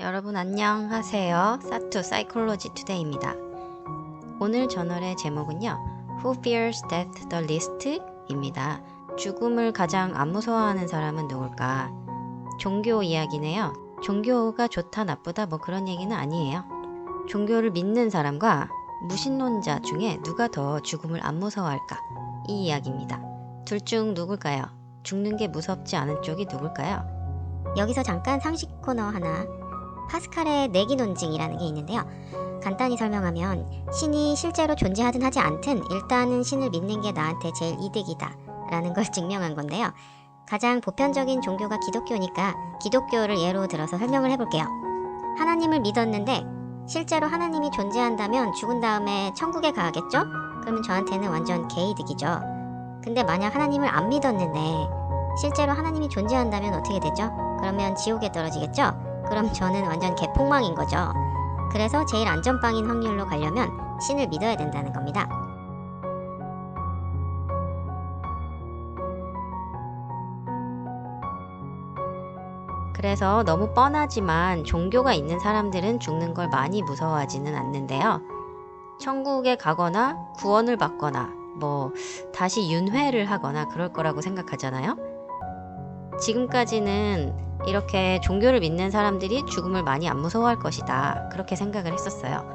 여러분 안녕하세요. 사투 사이콜로지 투데이입니다. 오늘 저널의 제목은요. Who fears death the least? 입니다. 죽음을 가장 안 무서워하는 사람은 누굴까? 종교 이야기네요. 종교가 좋다 나쁘다 뭐 그런 얘기는 아니에요. 종교를 믿는 사람과 무신론자 중에 누가 더 죽음을 안 무서워할까? 이 이야기입니다. 둘 중 누굴까요? 죽는 게 무섭지 않은 쪽이 누굴까요? 여기서 잠깐 상식 코너 하나. 파스칼의 내기 논증이라는 게 있는데요. 간단히 설명하면 신이 실제로 존재하든 하지 않든 일단은 신을 믿는 게 나한테 제일 이득이다 라는 걸 증명한 건데요. 가장 보편적인 종교가 기독교니까 기독교를 예로 들어서 설명을 해볼게요. 하나님을 믿었는데 실제로 하나님이 존재한다면 죽은 다음에 천국에 가겠죠? 그러면 저한테는 완전 개이득이죠. 근데 만약 하나님을 안 믿었는데 실제로 하나님이 존재한다면 어떻게 되죠? 그러면 지옥에 떨어지겠죠? 그럼 저는 완전 개폭망인 거죠. 그래서 제일 안전빵인 확률로 가려면 신을 믿어야 된다는 겁니다. 그래서 너무 뻔하지만 종교가 있는 사람들은 죽는 걸 많이 무서워하지는 않는데요. 천국에 가거나 구원을 받거나 뭐 다시 윤회를 하거나 그럴 거라고 생각하잖아요. 지금까지는 이렇게 종교를 믿는 사람들이 죽음을 많이 안 무서워할 것이다 그렇게 생각을 했었어요.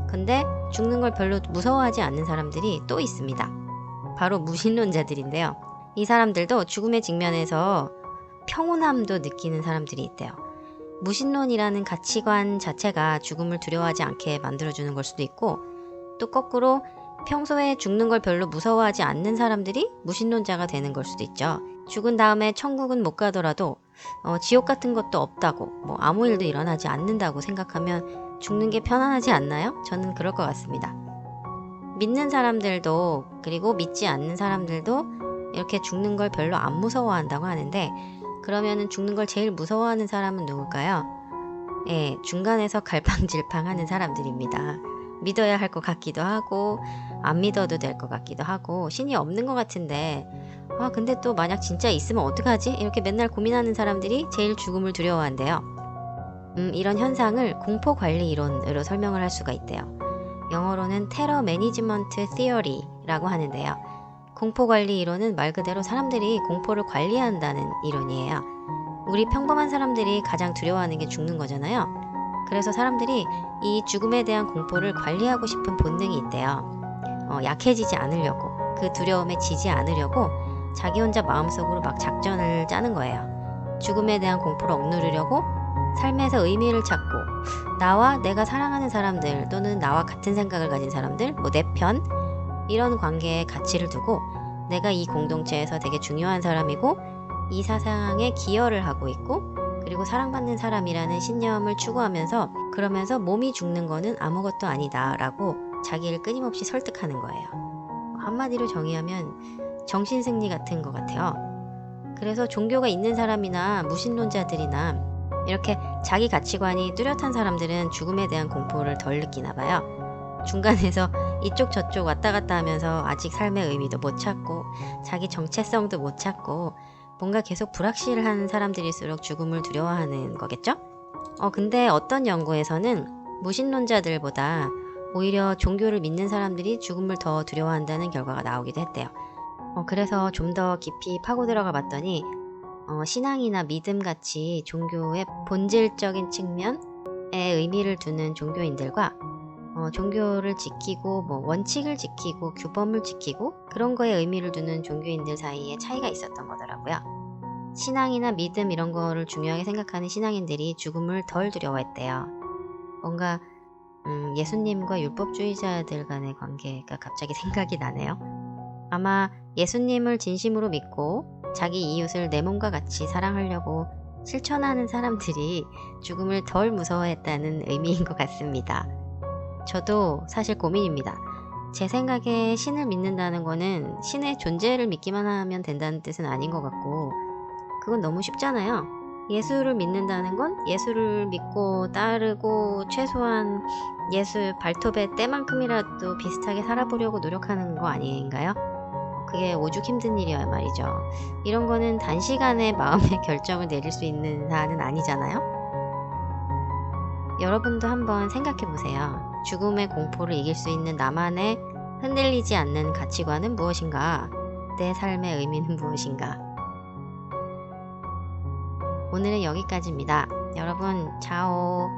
근데 죽는 걸 별로 무서워하지 않는 사람들이 또 있습니다. 바로 무신론자들인데요. 이 사람들도 죽음의 직면에서 평온함도 느끼는 사람들이 있대요. 무신론이라는 가치관 자체가 죽음을 두려워하지 않게 만들어주는 걸 수도 있고, 또 거꾸로 평소에 죽는 걸 별로 무서워하지 않는 사람들이 무신론자가 되는 걸 수도 있죠. 죽은 다음에 천국은 못 가더라도 지옥 같은 것도 없다고, 뭐 아무 일도 일어나지 않는다고 생각하면 죽는 게 편안하지 않나요? 저는 그럴 것 같습니다. 믿는 사람들도 그리고 믿지 않는 사람들도 이렇게 죽는 걸 별로 안 무서워한다고 하는데, 그러면은 죽는 걸 제일 무서워하는 사람은 누굴까요? 예, 중간에서 갈팡질팡하는 사람들입니다. 믿어야 할 것 같기도 하고 안 믿어도 될 것 같기도 하고 신이 없는 것 같은데 근데 또 만약 진짜 있으면 어떡하지? 이렇게 맨날 고민하는 사람들이 제일 죽음을 두려워한대요. 이런 현상을 공포관리 이론으로 설명을 할 수가 있대요. 영어로는 테러 매니지먼트 티어리라고 하는데요. 공포관리 이론은 말 그대로 사람들이 공포를 관리한다는 이론이에요. 우리 평범한 사람들이 가장 두려워하는 게 죽는 거잖아요. 그래서 사람들이 이 죽음에 대한 공포를 관리하고 싶은 본능이 있대요. 약해지지 않으려고, 그 두려움에 지지 않으려고 자기 혼자 마음속으로 막 작전을 짜는 거예요. 죽음에 대한 공포를 억누르려고 삶에서 의미를 찾고 나와 내가 사랑하는 사람들 또는 나와 같은 생각을 가진 사람들, 뭐 내 편, 이런 관계에 가치를 두고 내가 이 공동체에서 되게 중요한 사람이고 이 사상에 기여를 하고 있고 그리고 사랑받는 사람이라는 신념을 추구하면서 그러면서 몸이 죽는 거는 아무것도 아니다 라고 자기를 끊임없이 설득하는 거예요. 한마디로 정의하면 정신승리 같은 것 같아요. 그래서 종교가 있는 사람이나 무신론자들이나 이렇게 자기 가치관이 뚜렷한 사람들은 죽음에 대한 공포를 덜 느끼나 봐요. 중간에서 이쪽 저쪽 왔다 갔다 하면서 아직 삶의 의미도 못 찾고 자기 정체성도 못 찾고 뭔가 계속 불확실한 사람들일수록 죽음을 두려워하는 거겠죠? 근데 어떤 연구에서는 무신론자들보다 오히려 종교를 믿는 사람들이 죽음을 더 두려워한다는 결과가 나오기도 했대요. 그래서 좀 더 깊이 파고 들어가 봤더니 신앙이나 믿음 같이 종교의 본질적인 측면에 의미를 두는 종교인들과 종교를 지키고 뭐 원칙을 지키고 규범을 지키고 그런 거에 의미를 두는 종교인들 사이에 차이가 있었던 거더라고요. 신앙이나 믿음 이런 거를 중요하게 생각하는 신앙인들이 죽음을 덜 두려워했대요. 뭔가 예수님과 율법주의자들 간의 관계가 갑자기 생각이 나네요. 아마 예수님을 진심으로 믿고 자기 이웃을 내 몸과 같이 사랑하려고 실천하는 사람들이 죽음을 덜 무서워했다는 의미인 것 같습니다. 저도 사실 고민입니다. 제 생각에 신을 믿는다는 거는 신의 존재를 믿기만 하면 된다는 뜻은 아닌 것 같고 그건 너무 쉽잖아요. 예수를 믿는다는 건 예수를 믿고 따르고 최소한 예수 발톱의 때만큼이라도 비슷하게 살아보려고 노력하는 거 아닌가요? 그게 오죽 힘든 일이야 말이죠. 이런 거는 단시간에 마음의 결정을 내릴 수 있는 사안은 아니잖아요. 여러분도 한번 생각해 보세요. 죽음의 공포를 이길 수 있는 나만의 흔들리지 않는 가치관은 무엇인가? 내 삶의 의미는 무엇인가? 오늘은 여기까지입니다. 여러분, 자오.